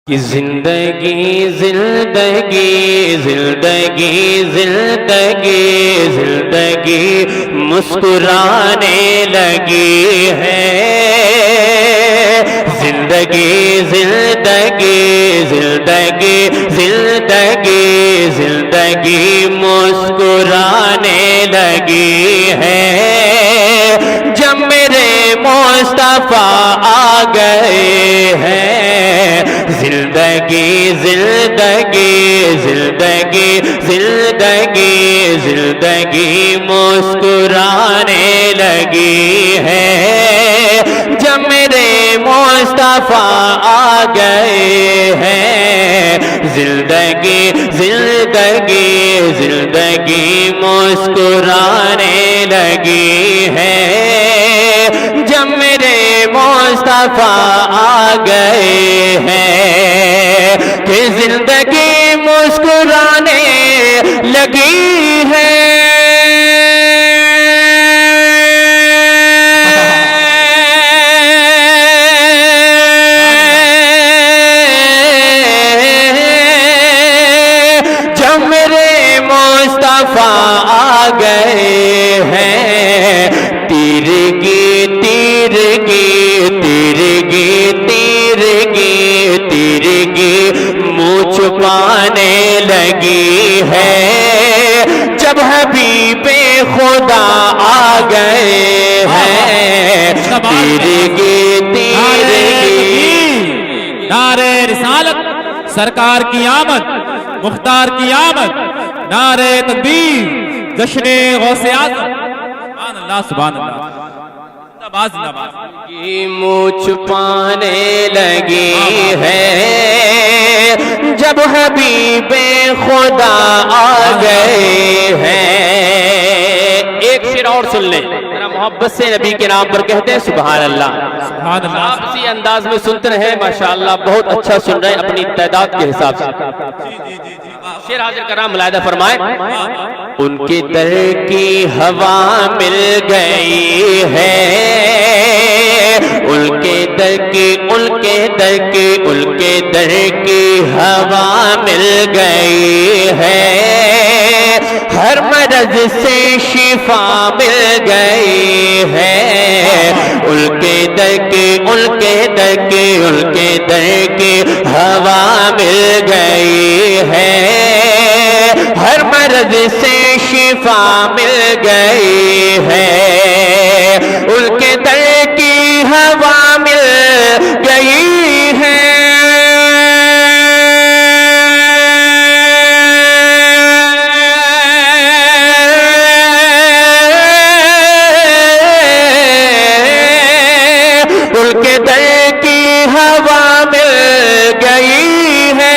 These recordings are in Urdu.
کہ زندگی زندگی زندگی زندگی زندگی مسکرانے لگی ہے، زندگی زندگی زندگی زندگی زندگی مسکرانے لگی ہے، جب میرے مصطفیٰ آ گئے ہیں، زندگی زندگی زندگی زندگی زندگی مسکرانے لگی ہے، جب میرے مصطفیٰ آ گئے ہیں، زندگی زندگی زندگی مسکرانے لگی ہے، جب میرے مصطفیٰ آ گئے ہیں، کہ زندگی مسکرانے لگی ہے، جب میرے مصطفیٰ آ گئے ہیں، تیرگی تیرگی تیرگی تیرگی تیرگی منہ چھپانے لگی ہے، جب حبیب خدا آ گئے ہیں، تیرگی تیرگی نعرہ رسالت، سرکار کی آمد، مختار کی آمد، نعرہ تکبیر، جشن غوث اعظم، سبحان اللہ سبحان اللہ، زندہ باد کی منہ چھپانے لگی ہے، جب حبیب خدا آ گئے ہیں۔ ایک شعر اور سن لیں، محبت سے نبی کے نام پر کہتے ہیں سبحان اللہ، سبحان اللہ۔ آپ اسی انداز میں سنتے رہے، ماشاءاللہ بہت اچھا سن رہے ہیں اپنی تعداد کے حساب سے۔ شعر حاضر کرام ملاحظہ فرمائیں، ان کے در کی ہوا مل گئی ہے، ان کے در کی ان کے در کی ان کے در کی ہوا مل گئی ہے، ہر مرض سے شفا مل گئی ہے، ان کے در کی ان کے در کی ان کے در کی ہوا مل گئی ہے، ہر مرض سے شفا مل گئی ہے، ان کے در کی ہوا مل گئی ہے، ان کے در کی ہوا مل گئی ہے،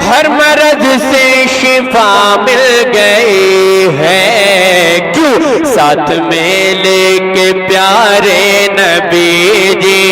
ہر مرض سے شفا مل گئی ہے، کیوں ساتھ میں لے کے پیارے نبی جی،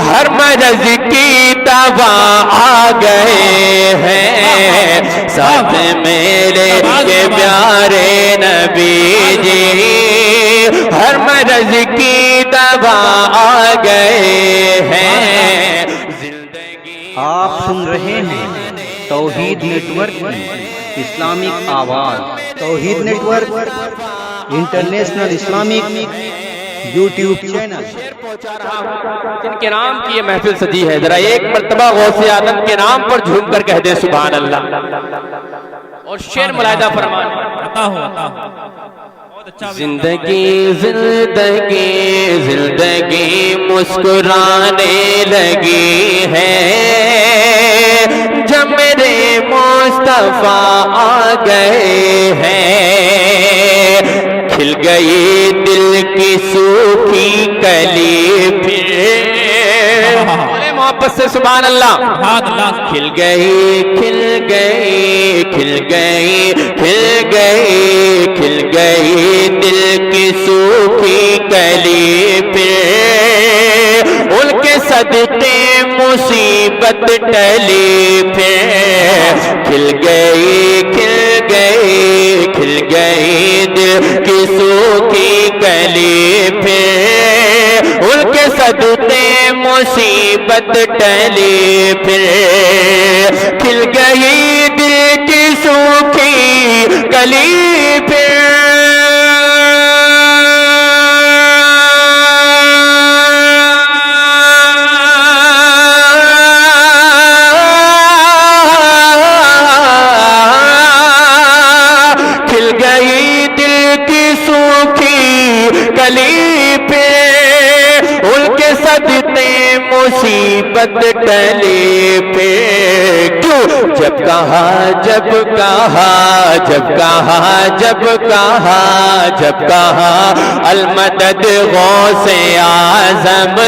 ہر مرض کی دوا آ گئے ہیں، ساتھ میں لے کے پیارے نبی جی، ہر مرض کی دوا آ گئے ہیں، زندگی آپ سن رہے ہیں توحید نیٹ ورک کی اسلامک آواز۔ Tauheed network international Islamic YouTube channel. جن کے نام کی یہ محفل سجی ہے، ذرا ایک مرتبہ غوث اعظم کے نام پر جھوم کر کہہ دیں سبحان اللہ، اور شعر ملاحظہ فرمائیں، عطا ہو عطا ہو۔ زندگی زندگی زندگی مسکرانے لگی ہے، جب میرے مصطفیٰ آ گئے ہیں، کھل گئی دل کی سوکھی کلی پھر، بولے محبت سے سبحان اللہ، کھل گئی کھل گئی کھل گئی کھل گئی کھل گئی دل کی سوکھی کلی پھر، ان کے صدقے مصیبت ٹلی پھر، کھل گئی کھل گئی کھل گئی دل کی سوکھی کلی پھر، ان کے صدقے مصیبت ٹلی پھر کھل گئی دل کی سوکھی کلی پھر کھل گئی دل کی سوکھی کلی پہ ان کے صدقے مصیبت ٹلی پہ کیوں جب کہا جب کہا جب کہا جب کہا جب کہا المدد غوث اعظم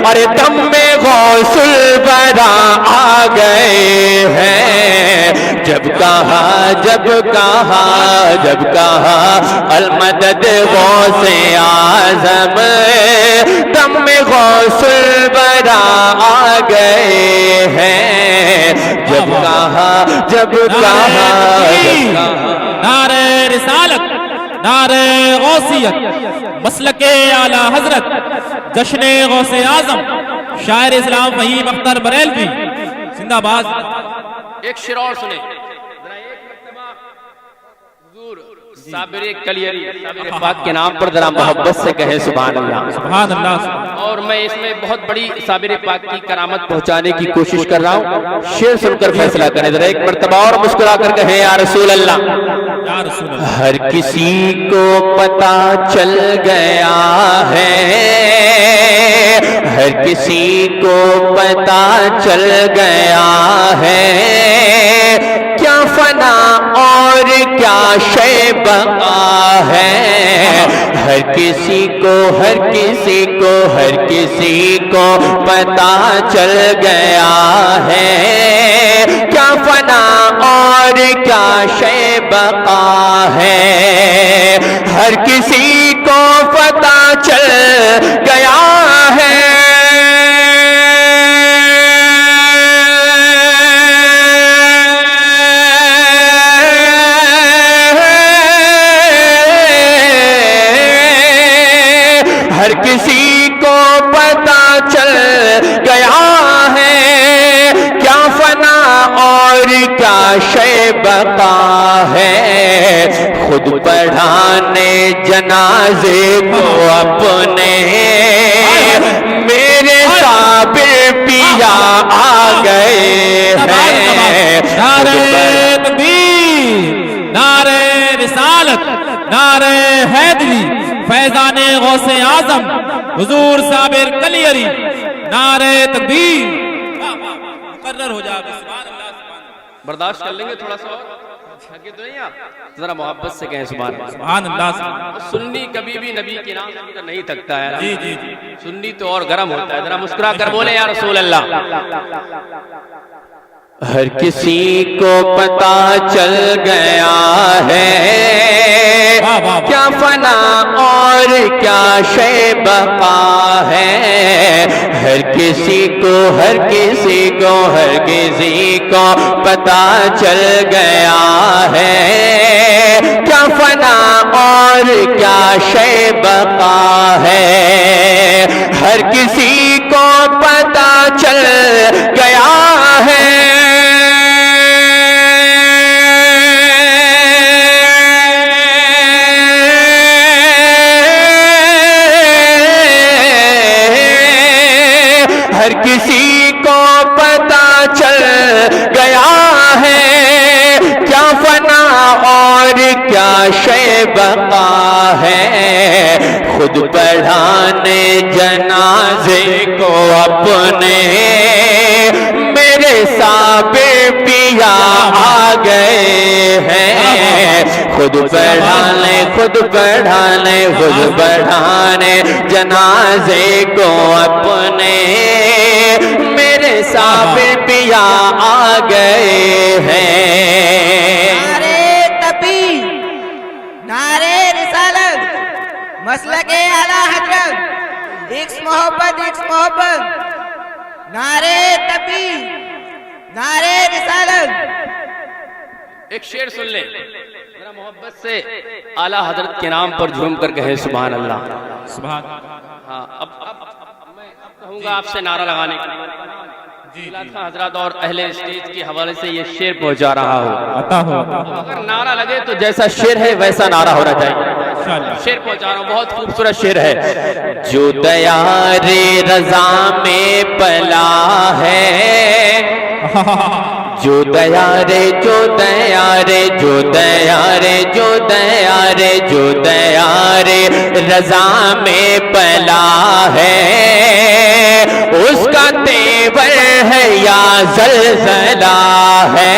اور دم میں غوث الورا آ گئے ہیں جب کہا جب کہا جب کہا المدد غوث اعظم دم میں غوث الورا آ گئے ہیں جب کہا جب کہا نعرہ رسالت، نعرہ غوثیت، مسلک اعلیٰ حضرت، جشن غوث اعظم، شاعر اسلام فہیم اختر بریلوی زندہ باد۔ ایک شعر اور سنیں ذرا، ایک مرتبہ حضور صابر کلیری صابر پاک کے نام پر ذرا محبت سے کہیں سبحان اللہ، سبحان اللہ۔ اور میں اس میں بہت بڑی صابر پاک کی کرامت پہنچانے کی کوشش کر رہا ہوں، شعر سن کر فیصلہ کریں ذرا، ایک مرتبہ اور مسکرا کر کہیں یا رسول اللہ۔ یا رسول اللہ۔ ہر کسی کو پتا چل گیا ہے، ہر کسی کو پتا چل گیا ہے، کیا فنا اور کیا شے بقا ہے، ہر کسی کو ہر کسی کو ہر کسی کو پتا چل گیا ہے، کیا فنا اور کیا شے بقا ہے، ہر کسی کو پتا چل گیا ہے۔ ہر کسی کو پتا چل گیا ہے، کیا فنا اور کیا شے بقا ہے، خود پڑھانے جنازے کو اپنے میرے صابر پیا آ گئے ہیں۔ نعرہ تکبیر، نعرہ رسالت، نعرہ حیدری، فیضان غوث اعظم حضور صابر کلیری، نعرہ تکبیر۔ مقرر ہو جائے، سبحان اللہ، سبحان اللہ۔ برداشت کر لیں گے تھوڑا سا اور، تھکے تو نہیں آپ، ذرا محبت سے کہیں سبحان اللہ۔ سبحان اللہ، سبحان اللہ۔ سنی کبھی بھی نبی کے نام سن کر نہیں تھکتا ہے، جی جی جی۔ سنی تو اور گرم ہوتا ہے، ذرا مسکرا کر بولے یا رسول اللہ۔ ہر کسی کو پتا چل گیا ہے، کیا فنا اور کیا شے بقا ہے، ہر کسی کو ہر کسی کو ہر کسی کو پتا چل گیا ہے، کیا فنا اور کیا شے بقا ہے، ہر کسی کو پتا چل گیا ہے۔ ہر کسی کو پتا چل گیا ہے، کیا فنا اور کیا شے بقا ہے، خود پڑھانے جنازے کو اپنے میرے صابر پیا آ گئے ہیں، خود پڑھانے خود پڑھانے خود پڑھانے جنازے کو اپنے میرے صابر پیا آ گئے ہیں۔ نعرے تکبیر، نعرے رسالت، مسلک اعلیٰ حضرت، عشق محبت عشق محبت، نعرے تکبیر، نعرے رسالت۔ ایک شعر سن لیں ذرا محبت سے، اعلیٰ حضرت کے نام پر جھوم کر کہیں سبحان اللہ۔ سبحان۔ ہاں اب میں چاہوں گا آپ سے نعرہ لگانے کے لیے حضرات اور اہل اسٹیج کے حوالے سے یہ شعر پہنچا رہا ہوں. عطا ہو اگر نعرہ لگے تو جیسا شعر ہے ویسا نعرہ ہونا چاہیے. شعر پہنچا رہا ہوں, بہت خوبصورت شعر ہے. جو دیار رضا میں پلا ہے, جو دیارے جو دیارے جو دیارے جو دیارے جو دیارے رضا میں پلا ہے, اس کا تیور ہے یا زلزلہ ہے.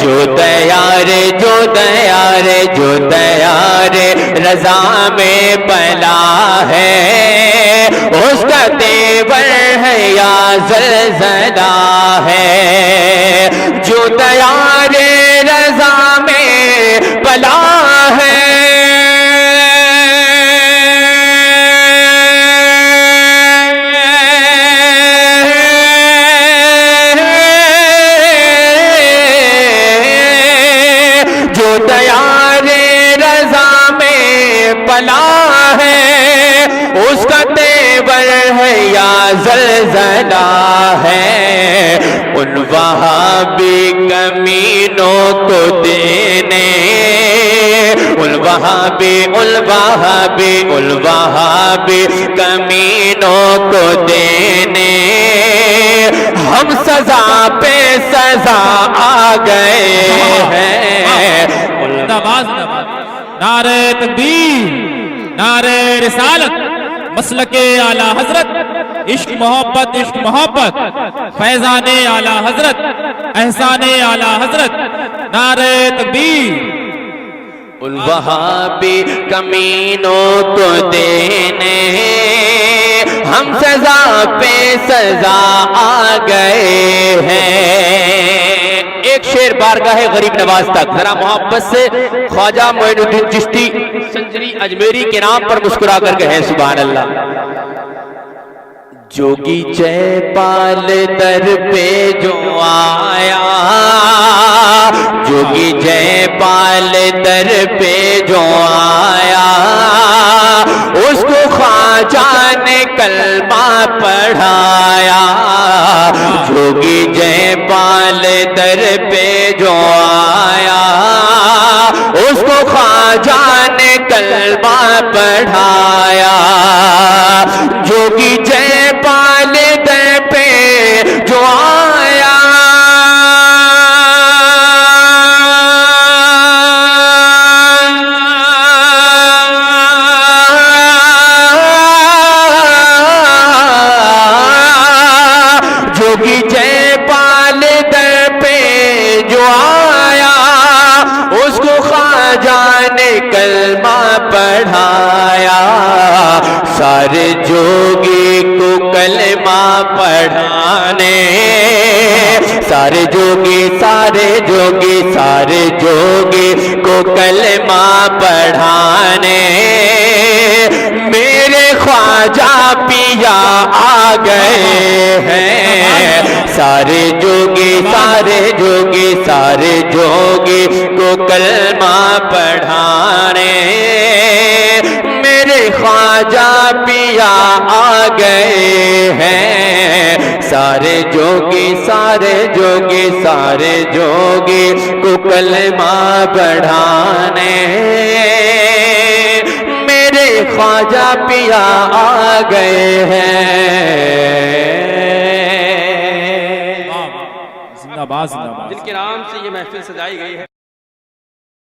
جو دیارے جو دیارے جو دیارے رضا میں پلا ہے, اس کا تیور ہے یا زلزلہ ہے. جو دیار رضا میں پلا ہے, جو دیار رضا میں پلا ہے, اس کا تیور ہے یا زلزلہ ہے. ان وہابی کمینوں کو دینے, ان وہابی کمینوں کو دینے ہم سزا پہ سزا آ گئے ہیں. نعرہ تکبیر, نعرہ رسالت, مسلک اعلی حضرت, عشق محبت, فیضان اعلی حضرت, احسان اعلی حضرت. نعرہ تکبیر. ان وہابی کمینوں کو دینے ہم سزا پہ سزا آ گئے ہیں. ایک شعر بارگاہ غریب نواز تک, ذرا محبت سے خواجہ معین الدین چشتی سنجری اجمیری کے نام پر مسکرا کر کہیں سبحان اللہ. جوگی جے پال در پہ جو آیا, جوگی جے پال در پہ جو آیا, اس کو خواجہ نے کلمہ پڑھایا. جوگی جے پال در پہ جو آیا, اس کو خواجہ نے کلمہ پڑھایا. جوگی جے پال در پہ جو آیا, جوگی جے پال در پہ جو آیا, اس کو خواجہ نے کلمہ پڑھایا. سارے جوگی کو کلمہ پڑھانے, سارے جوگی کو کلمہ پڑھانے میرے خواجہ پیا آ گئے ہیں. سارے جوگی کو کلمہ پڑھانے میرے خواجہ پیا آ گئے ہیں. سارے جوگی کو کلمہ پڑھانے میرے خواجہ پیا آ گئے ہیں. زندہ باد. جن کے نام سے یہ محفل سجائی گئی ہے.